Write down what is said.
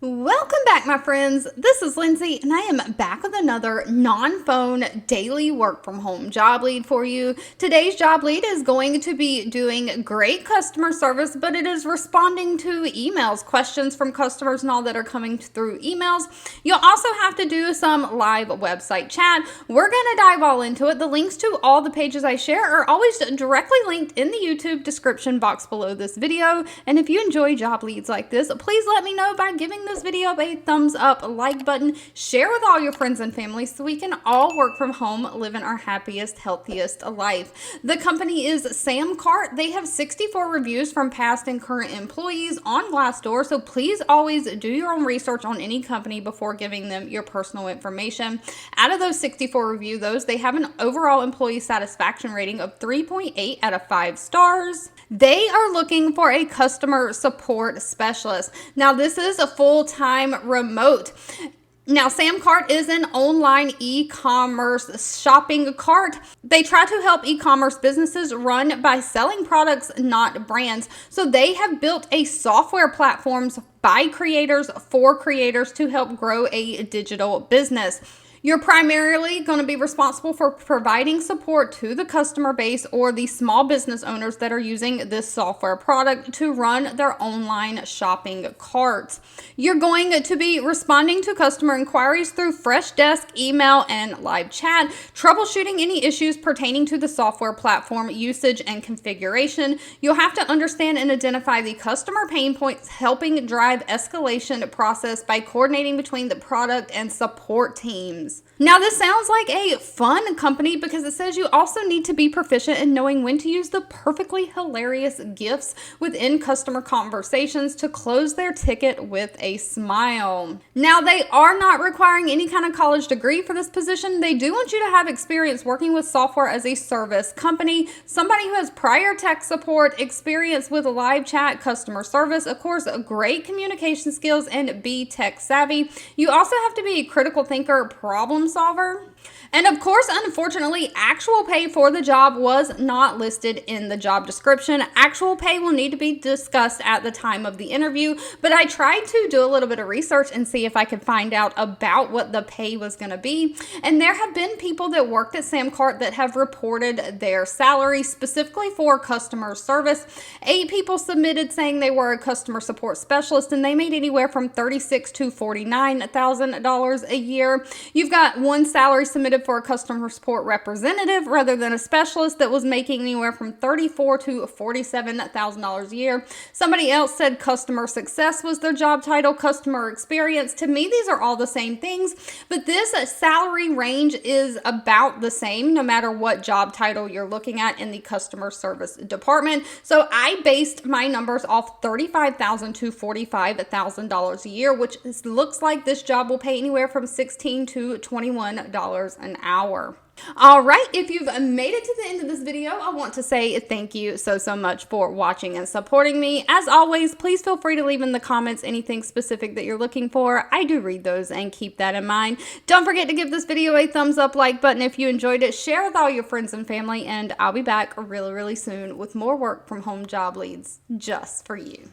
Welcome back, my friends. This is Lindsay, and I am back with another non-phone daily work from home job lead for you. Today's job lead is going to be doing great customer service, but it is responding to emails, questions from customers and all that are coming through emails. You'll also have to do some live website chat. We're going to dive all into it. The links to all the pages I share are always directly linked in the YouTube description box below this video. And if you enjoy job leads like this, please let me know by giving this video a thumbs up, like button, share with all your friends and family so we can all work from home, living our happiest, healthiest life. The company is Sam Cart. They have 64 reviews from past and current employees on Glassdoor, so please always do your own research on any company before giving them your personal information. Out of those 64 reviews, they have an overall employee satisfaction rating of 3.8 out of 5 stars. They are looking for a customer support specialist. Now, this is a full-time remote. Now, Sam Cart is an online e-commerce shopping cart. They try to help e-commerce businesses run by selling products, not brands. So they have built a software platforms by creators for creators to help grow a digital business. You're primarily going to be responsible for providing support to the customer base or the small business owners that are using this software product to run their online shopping carts. You're going to be responding to customer inquiries through fresh desk, email, and live chat, troubleshooting any issues pertaining to the software platform usage and configuration. You'll have to understand and identify the customer pain points, helping drive escalation process by coordinating between the product and support teams. Now, this sounds like a fun company because it says you also need to be proficient in knowing when to use the perfectly hilarious gifts within customer conversations to close their ticket with a smile. Now, they are not requiring any kind of college degree for this position. They do want you to have experience working with software as a service company, somebody who has prior tech support, experience with live chat, customer service, of course, great communication skills, and be tech savvy. You also have to be a critical thinker, problem solver. And of course, unfortunately, actual pay for the job was not listed in the job description. Actual pay will need to be discussed at the time of the interview, but I tried to do a little bit of research and see if I could find out about what the pay was going to be. And there have been people that worked at Sam Cart that have reported their salary specifically for customer service. 8 people submitted saying they were a customer support specialist, and they made anywhere from $36,000 to $49,000 a year. You've got one salary submitted for a customer support representative rather than a specialist that was making anywhere from $34,000 to $47,000 a year. Somebody else said customer success was their job title, customer experience. To me, these are all the same things, but this salary range is about the same no matter what job title you're looking at in the customer service department. So I based my numbers off $35,000 to $45,000 a year, which looks like this job will pay anywhere from $16 to $21 an hour. All right, if you've made it to the end of this video, I want to say thank you so much for watching and supporting me. As always, please feel free to leave in the comments anything specific that you're looking for. I do read those and keep that in mind. Don't forget to give this video a thumbs up, like button if you enjoyed it. Share with all your friends and family, and I'll be back really soon with more work from home job leads just for you.